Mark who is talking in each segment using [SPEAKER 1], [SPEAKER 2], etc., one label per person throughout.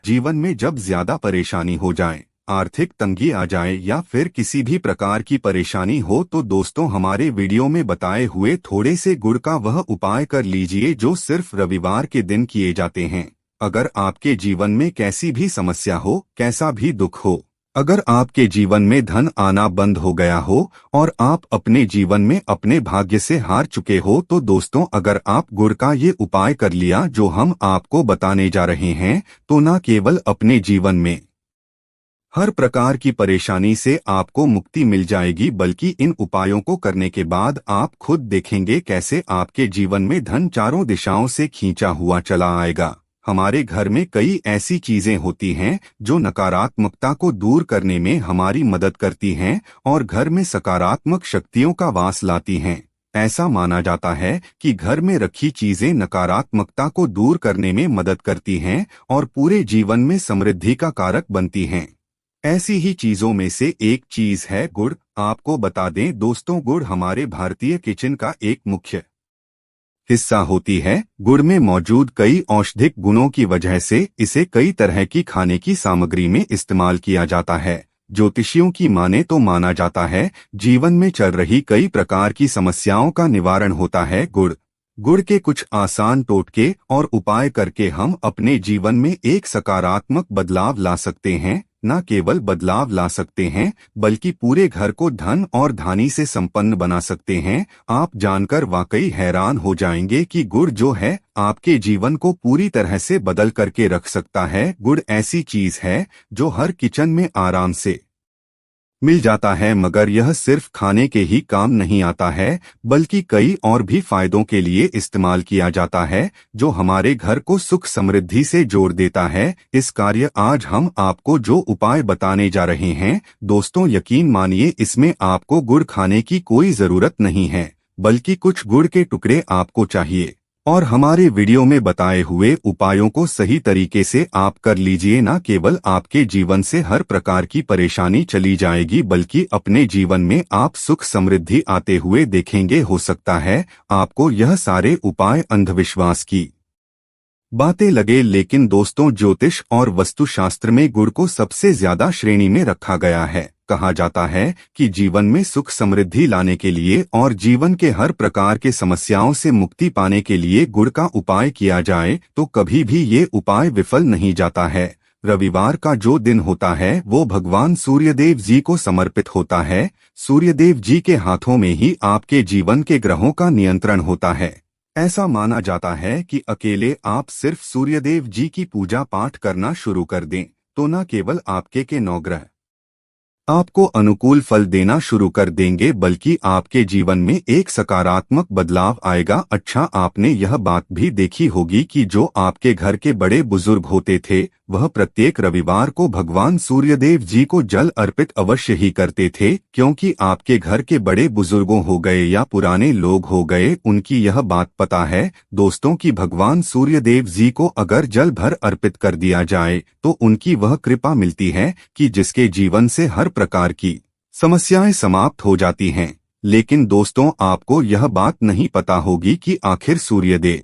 [SPEAKER 1] जीवन में जब ज्यादा परेशानी हो जाए, आर्थिक तंगी आ जाए या फिर किसी भी प्रकार की परेशानी हो तो दोस्तों हमारे वीडियो में बताए हुए थोड़े से गुड़ का वह उपाय कर लीजिए जो सिर्फ रविवार के दिन किए जाते हैं। अगर आपके जीवन में कैसी भी समस्या हो, कैसा भी दुख हो, अगर आपके जीवन में धन आना बंद हो गया हो और आप अपने जीवन में अपने भाग्य से हार चुके हो तो दोस्तों अगर आप गुड़ का ये उपाय कर लिया जो हम आपको बताने जा रहे हैं तो न केवल अपने जीवन में हर प्रकार की परेशानी से आपको मुक्ति मिल जाएगी बल्कि इन उपायों को करने के बाद आप खुद देखेंगे कैसे आपके जीवन में धन चारों दिशाओं से खींचा हुआ चला आएगा। हमारे घर में कई ऐसी चीजें होती हैं जो नकारात्मकता को दूर करने में हमारी मदद करती हैं और घर में सकारात्मक शक्तियों का वास लाती हैं। ऐसा माना जाता है कि घर में रखी चीजें नकारात्मकता को दूर करने में मदद करती हैं और पूरे जीवन में समृद्धि का कारक बनती हैं। ऐसी ही चीजों में से एक चीज है गुड़। आपको बता दें दोस्तों, गुड़ हमारे भारतीय किचन का एक मुख्य हिस्सा होती है। गुड़ में मौजूद कई औषधिक गुणों की वजह से इसे कई तरह की खाने की सामग्री में इस्तेमाल किया जाता है। ज्योतिषियों की माने तो माना जाता है जीवन में चल रही कई प्रकार की समस्याओं का निवारण होता है गुड़। गुड़ के कुछ आसान टोटके और उपाय करके हम अपने जीवन में एक सकारात्मक बदलाव ला सकते हैं। न केवल बदलाव ला सकते हैं बल्कि पूरे घर को धन और धानी से संपन्न बना सकते हैं। आप जानकर वाकई हैरान हो जाएंगे कि गुड़ जो है आपके जीवन को पूरी तरह से बदल करके रख सकता है। गुड़ ऐसी चीज है जो हर किचन में आराम से मिल जाता है, मगर यह सिर्फ खाने के ही काम नहीं आता है बल्कि कई और भी फायदों के लिए इस्तेमाल किया जाता है जो हमारे घर को सुख समृद्धि से जोड़ देता है। इस कार्य आज हम आपको जो उपाय बताने जा रहे हैं दोस्तों, यकीन मानिए इसमें आपको गुड़ खाने की कोई जरूरत नहीं है बल्कि कुछ गुड़ के टुकड़े आपको चाहिए और हमारे वीडियो में बताए हुए उपायों को सही तरीके से आप कर लीजिए। न केवल आपके जीवन से हर प्रकार की परेशानी चली जाएगी बल्कि अपने जीवन में आप सुख समृद्धि आते हुए देखेंगे। हो सकता है आपको यह सारे उपाय अंधविश्वास की बातें लगे, लेकिन दोस्तों ज्योतिष और वास्तुशास्त्र में गुड़ को सबसे ज्यादा श्रेणी में रखा गया है। कहा जाता है कि जीवन में सुख समृद्धि लाने के लिए और जीवन के हर प्रकार के समस्याओं से मुक्ति पाने के लिए गुड़ का उपाय किया जाए तो कभी भी ये उपाय विफल नहीं जाता है। रविवार का जो दिन होता है वो भगवान सूर्यदेव जी को समर्पित होता है। सूर्यदेव जी के हाथों में ही आपके जीवन के ग्रहों का नियंत्रण होता है। ऐसा माना जाता है कि अकेले आप सिर्फ सूर्यदेव जी की पूजा पाठ करना शुरू कर दें तो न केवल आपके के नवग्रह आपको अनुकूल फल देना शुरू कर देंगे बल्कि आपके जीवन में एक सकारात्मक बदलाव आएगा। अच्छा, आपने यह बात भी देखी होगी कि जो आपके घर के बड़े बुजुर्ग होते थे वह प्रत्येक रविवार को भगवान सूर्यदेव जी को जल अर्पित अवश्य ही करते थे, क्योंकि आपके घर के बड़े बुजुर्गों हो गए या पुराने लोग हो गए उनकी यह बात पता है दोस्तों कि भगवान सूर्यदेव जी को अगर जल भर अर्पित कर दिया जाए तो उनकी वह कृपा मिलती है कि जिसके जीवन से हर प्रकार की समस्याएं समाप्त हो जाती हैं। लेकिन दोस्तों आपको यह बात नहीं पता होगी कि आखिर सूर्यदेव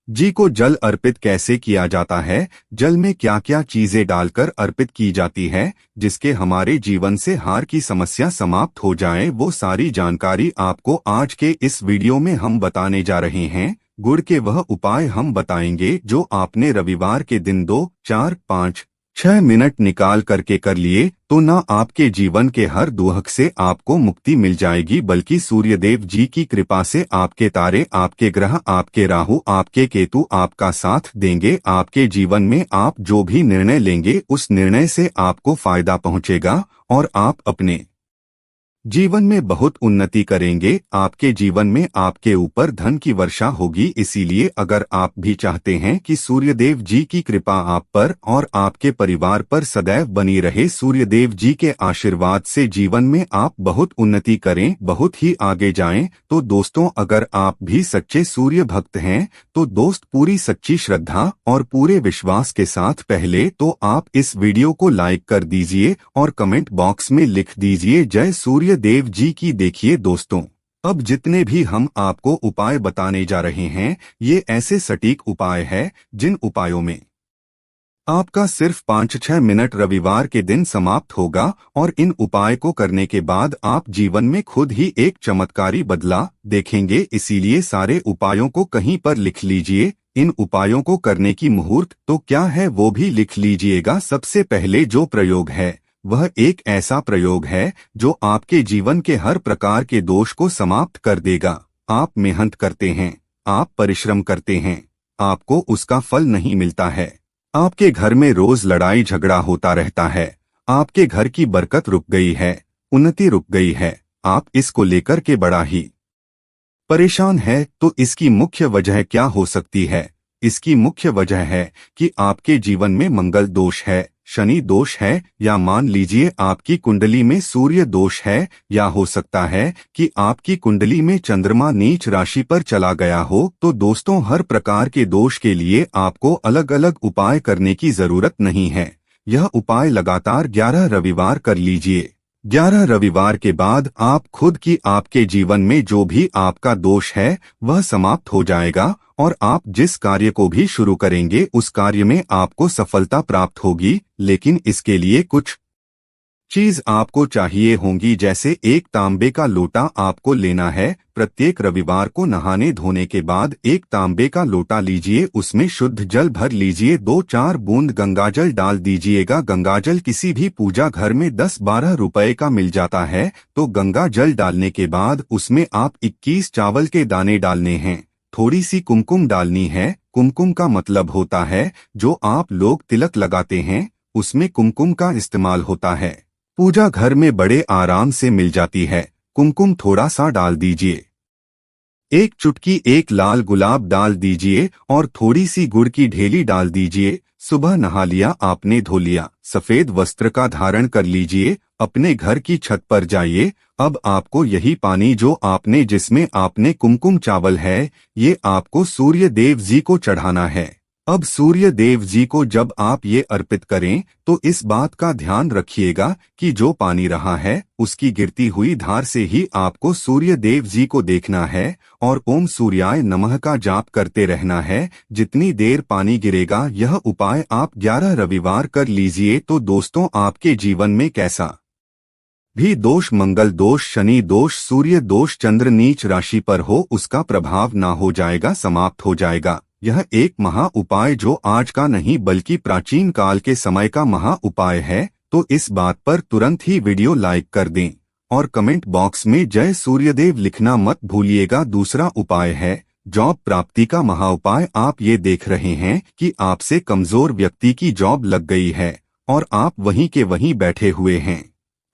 [SPEAKER 1] जी को जल अर्पित कैसे किया जाता है, जल में क्या क्या चीजें डालकर अर्पित की जाती है जिसके हमारे जीवन से हार की समस्या समाप्त हो जाए। वो सारी जानकारी आपको आज के इस वीडियो में हम बताने जा रहे हैं। गुड़ के वह उपाय हम बताएंगे जो आपने रविवार के दिन 2, 4, 5, 6 मिनट निकाल करके कर लिए तो न आपके जीवन के हर दुख से आपको मुक्ति मिल जाएगी बल्कि सूर्यदेव जी की कृपा से आपके तारे, आपके ग्रह, आपके राहु, आपके केतु आपका साथ देंगे। आपके जीवन में आप जो भी निर्णय लेंगे उस निर्णय से आपको फायदा पहुंचेगा और आप अपने जीवन में बहुत उन्नति करेंगे। आपके जीवन में आपके ऊपर धन की वर्षा होगी। इसीलिए अगर आप भी चाहते हैं कि सूर्यदेव जी की कृपा आप पर और आपके परिवार पर सदैव बनी रहे, सूर्यदेव जी के आशीर्वाद से जीवन में आप बहुत उन्नति करें, बहुत ही आगे जाएं, तो दोस्तों अगर आप भी सच्चे सूर्य भक्त हैं तो दोस्त पूरी सच्ची श्रद्धा और पूरे विश्वास के साथ पहले तो आप इस वीडियो को लाइक कर दीजिए और कमेंट बॉक्स में लिख दीजिए जय सूर्य देव जी की। देखिए दोस्तों, अब जितने भी हम आपको उपाय बताने जा रहे हैं ये ऐसे सटीक उपाय हैं जिन उपायों में आपका सिर्फ 5-6 मिनट रविवार के दिन समाप्त होगा और इन उपाय को करने के बाद आप जीवन में खुद ही एक चमत्कारी बदलाव देखेंगे। इसीलिए सारे उपायों को कहीं पर लिख लीजिए। इन उपायों को करने की मुहूर्त तो क्या है वो भी लिख लीजिएगा। सबसे पहले जो प्रयोग है वह एक ऐसा प्रयोग है जो आपके जीवन के हर प्रकार के दोष को समाप्त कर देगा। आप मेहनत करते हैं, आप परिश्रम करते हैं, आपको उसका फल नहीं मिलता है। आपके घर में रोज लड़ाई झगड़ा होता रहता है, आपके घर की बरकत रुक गई है, उन्नति रुक गई है, आप इसको लेकर के बड़ा ही परेशान है। तो इसकी मुख्य वजह क्या हो सकती है? इसकी मुख्य वजह है कि आपके जीवन में मंगल दोष है, शनि दोष है, या मान लीजिए आपकी कुंडली में सूर्य दोष है, या हो सकता है कि आपकी कुंडली में चंद्रमा नीच राशि पर चला गया हो। तो दोस्तों, हर प्रकार के दोष के लिए आपको अलग अलग उपाय करने की जरूरत नहीं है। यह उपाय लगातार 11 रविवार कर लीजिए। 11 रविवार के बाद आप खुद की आपके जीवन में जो भी आपका दोष है वह समाप्त हो जाएगा और आप जिस कार्य को भी शुरू करेंगे उस कार्य में आपको सफलता प्राप्त होगी। लेकिन इसके लिए कुछ चीज आपको चाहिए होंगी, जैसे एक तांबे का लोटा आपको लेना है। प्रत्येक रविवार को नहाने धोने के बाद एक तांबे का लोटा लीजिए, उसमें शुद्ध जल भर लीजिए, 2-4 बूंद गंगाजल डाल दीजिएगा। गंगाजल किसी भी पूजा घर में 10-12 रुपए का मिल जाता है। तो गंगा जल डालने के बाद उसमें आप 21 चावल के दाने डालने हैं, थोड़ी सी कुमकुम डालनी है। कुमकुम का मतलब होता है जो आप लोग तिलक लगाते हैं, उसमें कुमकुम का इस्तेमाल होता है। पूजा घर में बड़े आराम से मिल जाती है। कुमकुम थोड़ा सा डाल दीजिए, एक चुटकी एक लाल गुलाब डाल दीजिए और थोड़ी सी गुड़ की ढेली डाल दीजिए। सुबह नहा लिया आपने, धो लिया, सफेद वस्त्र का धारण कर लीजिए, अपने घर की छत पर जाइए। अब आपको यही पानी जो आपने जिसमें आपने कुमकुम चावल है, ये आपको सूर्य देव जी को चढ़ाना है। अब सूर्य देव जी को जब आप ये अर्पित करें तो इस बात का ध्यान रखिएगा कि जो पानी रहा है उसकी गिरती हुई धार से ही आपको सूर्य देव जी को देखना है और ओम सूर्याय नमः का जाप करते रहना है जितनी देर पानी गिरेगा। यह उपाय आप 11 रविवार कर लीजिए। तो दोस्तों, आपके जीवन में कैसा भी दोष, मंगल दोष, शनि दोष, सूर्य दोष, चंद्र नीच राशि पर हो, उसका प्रभाव ना हो जाएगा, समाप्त हो जाएगा। यह एक महा उपाय जो आज का नहीं बल्कि प्राचीन काल के समय का महा उपाय है। तो इस बात पर तुरंत ही वीडियो लाइक कर दें और कमेंट बॉक्स में जय सूर्यदेव लिखना मत भूलिएगा। दूसरा उपाय है जॉब प्राप्ति का महा उपाय। आप ये देख रहे हैं कि आपसे कमजोर व्यक्ति की जॉब लग गई है और आप वहीं के वहीं बैठे हुए हैं,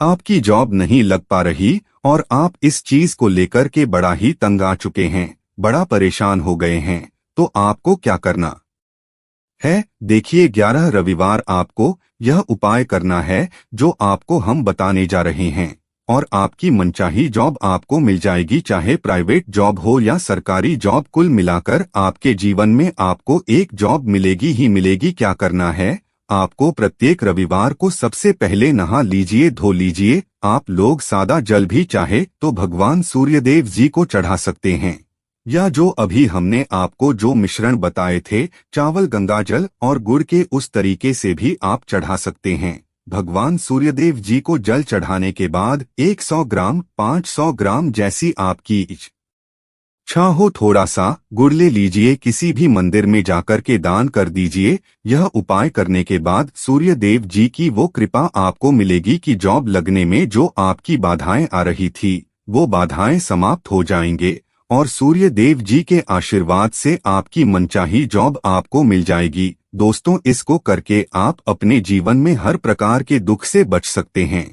[SPEAKER 1] आपकी जॉब नहीं लग पा रही और आप इस चीज को लेकर के बड़ा ही तंग आ चुके हैं, बड़ा परेशान हो गए हैं। तो आपको क्या करना है? देखिए, 11 रविवार आपको यह उपाय करना है जो आपको हम बताने जा रहे हैं और आपकी मनचाही जॉब आपको मिल जाएगी, चाहे प्राइवेट जॉब हो या सरकारी जॉब। कुल मिलाकर आपके जीवन में आपको एक जॉब मिलेगी ही मिलेगी। क्या करना है? आपको प्रत्येक रविवार को सबसे पहले नहा लीजिए, धो लीजिए। आप लोग सादा जल भी चाहे तो भगवान सूर्यदेव जी को चढ़ा सकते हैं, या जो अभी हमने आपको जो मिश्रण बताए थे, चावल, गंगाजल और गुड़ के, उस तरीके से भी आप चढ़ा सकते हैं। भगवान सूर्यदेव जी को जल चढ़ाने के बाद 100 ग्राम 500 ग्राम जैसी आपकी इच्छा हो थोड़ा सा गुड़ ले लीजिए, किसी भी मंदिर में जाकर के दान कर दीजिए। यह उपाय करने के बाद सूर्यदेव जी की वो कृपा आपको मिलेगी कि जॉब लगने में जो आपकी बाधाएं आ रही थी वो बाधाएं समाप्त हो जाएंगे और सूर्य देव जी के आशीर्वाद से आपकी मनचाही जॉब आपको मिल जाएगी। दोस्तों, इसको करके आप अपने जीवन में हर प्रकार के दुख से बच सकते हैं।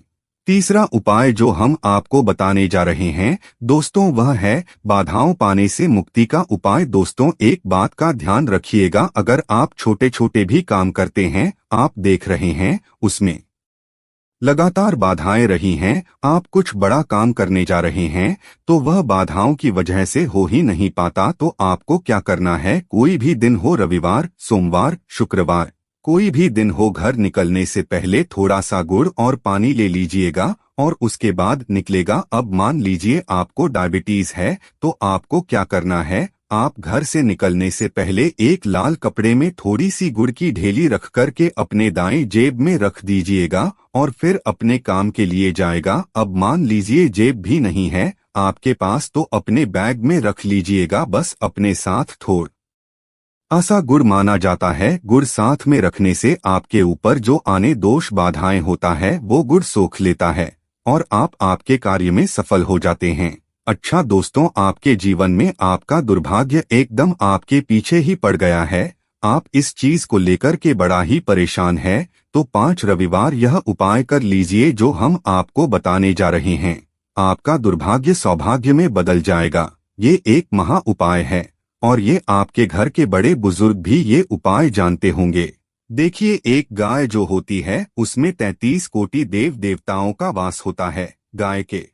[SPEAKER 1] तीसरा उपाय जो हम आपको बताने जा रहे हैं दोस्तों, वह है बाधाओं पाने से मुक्ति का उपाय। दोस्तों, एक बात का ध्यान रखिएगा, अगर आप छोटे छोटे भी काम करते हैं, आप देख रहे हैं उसमें लगातार बाधाएं रही हैं, आप कुछ बड़ा काम करने जा रहे हैं तो वह बाधाओं की वजह से हो ही नहीं पाता। तो आपको क्या करना है? कोई भी दिन हो, रविवार, सोमवार, शुक्रवार, कोई भी दिन हो, घर निकलने से पहले थोड़ा सा गुड़ और पानी ले लीजिएगा और उसके बाद निकलेगा। अब मान लीजिए आपको डायबिटीज है तो आपको क्या करना है? आप घर से निकलने से पहले एक लाल कपड़े में थोड़ी सी गुड़ की ढेली रख कर के अपने दाएं जेब में रख दीजिएगा और फिर अपने काम के लिए जाएगा। अब मान लीजिए जेब भी नहीं है आपके पास तो अपने बैग में रख लीजिएगा बस अपने साथ थोड़ा सा गुड़ माना जाता है। गुड़ साथ में रखने से आपके ऊपर जो आने दोष बाधाएं होता है वो गुड़ सोख लेता है और आप आपके कार्य में सफल हो जाते हैं। अच्छा दोस्तों, आपके जीवन में आपका दुर्भाग्य एकदम आपके पीछे ही पड़ गया है, आप इस चीज को लेकर के बड़ा ही परेशान है, तो 5 रविवार यह उपाय कर लीजिए जो हम आपको बताने जा रहे हैं। आपका दुर्भाग्य सौभाग्य में बदल जाएगा। ये एक महा उपाय है और ये आपके घर के बड़े बुजुर्ग भी ये उपाय जानते होंगे। देखिए, एक गाय जो होती है उसमें 33 कोटि देव देवताओं का वास होता है। गाय के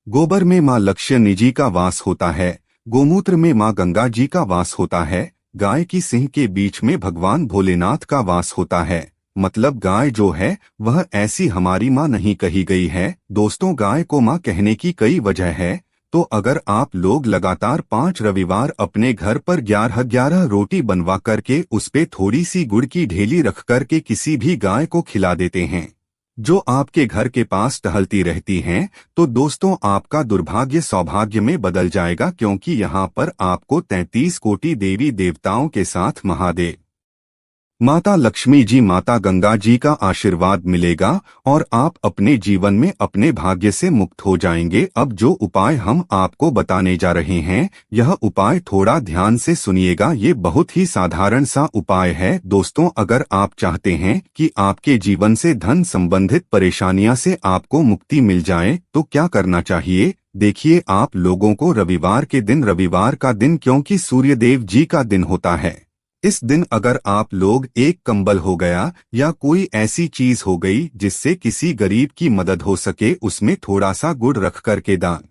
[SPEAKER 1] गोबर में माँ लक्ष्मी जी का वास होता है, गोमूत्र में माँ गंगा जी का वास होता है, गाय की सिंह के बीच में भगवान भोलेनाथ का वास होता है। मतलब गाय जो है वह ऐसी हमारी माँ नहीं कही गई है। दोस्तों, गाय को माँ कहने की कई वजह है। तो अगर आप लोग लगातार 5 रविवार अपने घर पर 11 रोटी बनवा करके उस पे थोड़ी सी गुड़ की ढेली रख करके किसी भी गाय को खिला देते हैं जो आपके घर के पास टहलती रहती हैं, तो दोस्तों आपका दुर्भाग्य सौभाग्य में बदल जाएगा, क्योंकि यहाँ पर आपको 33 कोटि देवी देवताओं के साथ महादेव, माता लक्ष्मी जी, माता गंगा जी का आशीर्वाद मिलेगा और आप अपने जीवन में अपने भाग्य से मुक्त हो जाएंगे। अब जो उपाय हम आपको बताने जा रहे हैं, यह उपाय थोड़ा ध्यान से सुनिएगा। ये बहुत ही साधारण सा उपाय है। दोस्तों, अगर आप चाहते हैं कि आपके जीवन से धन संबंधित परेशानियां से आपको मुक्ति मिल जाए तो क्या करना चाहिए? देखिए, आप लोगों को रविवार का दिन क्योंकि सूर्यदेव जी का दिन होता है, इस दिन अगर आप लोग एक कंबल हो गया या कोई ऐसी चीज हो गई जिससे किसी गरीब की मदद हो सके, उसमें थोड़ा सा गुड़ रख करके दान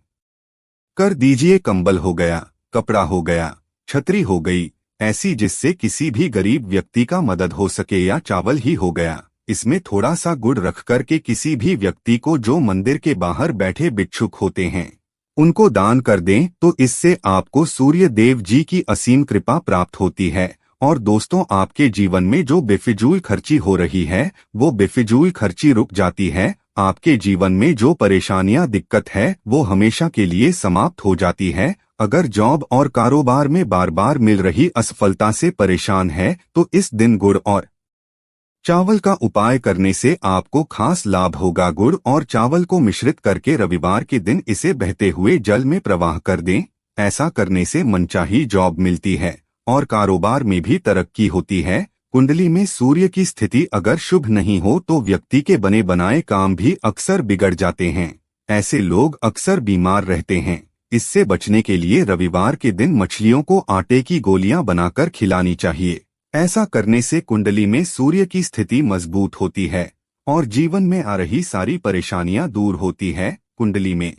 [SPEAKER 1] कर दीजिए। कंबल हो गया, कपड़ा हो गया, छतरी हो गई, ऐसी जिससे किसी भी गरीब व्यक्ति का मदद हो सके, या चावल ही हो गया, इसमें थोड़ा सा गुड़ रख करके किसी भी व्यक्ति को जो मंदिर के बाहर बैठे भिक्षुक होते हैं उनको दान कर दें, तो इससे आपको सूर्य देव जी की असीम कृपा प्राप्त होती है। और दोस्तों, आपके जीवन में जो बेफिजूल खर्ची हो रही है वो बेफिजूल खर्ची रुक जाती है। आपके जीवन में जो परेशानियां दिक्कत है वो हमेशा के लिए समाप्त हो जाती है। अगर जॉब और कारोबार में बार बार मिल रही असफलता से परेशान है तो इस दिन गुड़ और चावल का उपाय करने से आपको खास लाभ होगा। गुड़ और चावल को मिश्रित करके रविवार के दिन इसे बहते हुए जल में प्रवाह कर दें। ऐसा करने से मनचाही जॉब मिलती है और कारोबार में भी तरक्की होती है। कुंडली में सूर्य की स्थिति अगर शुभ नहीं हो तो व्यक्ति के बने बनाए काम भी अक्सर बिगड़ जाते हैं। ऐसे लोग अक्सर बीमार रहते हैं। इससे बचने के लिए रविवार के दिन मछलियों को आटे की गोलियां बनाकर खिलानी चाहिए। ऐसा करने से कुंडली में सूर्य की स्थिति मजबूत होती है और जीवन में आ रही सारी परेशानियां दूर होती है। कुंडली में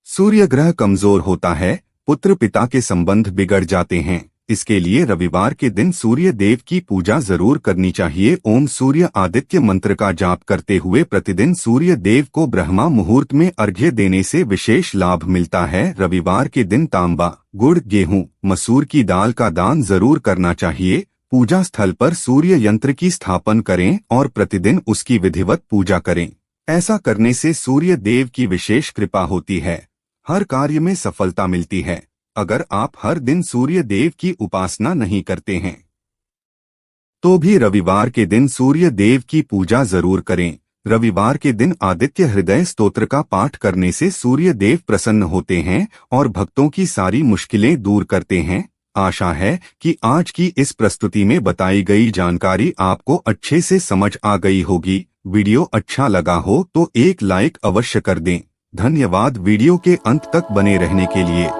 [SPEAKER 1] सूर्य ग्रह कमजोर होता है, पुत्र पिता के संबंध बिगड़ जाते हैं। इसके लिए रविवार के दिन सूर्य देव की पूजा जरूर करनी चाहिए। ओम सूर्य आदित्य मंत्र का जाप करते हुए प्रतिदिन सूर्य देव को ब्रह्मा मुहूर्त में अर्घ्य देने से विशेष लाभ मिलता है। रविवार के दिन तांबा, गुड़, गेहूं, मसूर की दाल का दान जरूर करना चाहिए। पूजा स्थल पर सूर्य यंत्र की स्थापना करें और प्रतिदिन उसकी विधिवत पूजा करें। ऐसा करने से सूर्य देव की विशेष कृपा होती है, हर कार्य में सफलता मिलती है। अगर आप हर दिन सूर्य देव की उपासना नहीं करते हैं तो भी रविवार के दिन सूर्य देव की पूजा जरूर करें। रविवार के दिन आदित्य हृदय स्तोत्र का पाठ करने से सूर्य देव प्रसन्न होते हैं और भक्तों की सारी मुश्किलें दूर करते हैं। आशा है कि आज की इस प्रस्तुति में बताई गई जानकारी आपको अच्छे से समझ आ गई होगी। वीडियो अच्छा लगा हो तो एक लाइक अवश्य कर दें। धन्यवाद वीडियो के अंत तक बने रहने के लिए।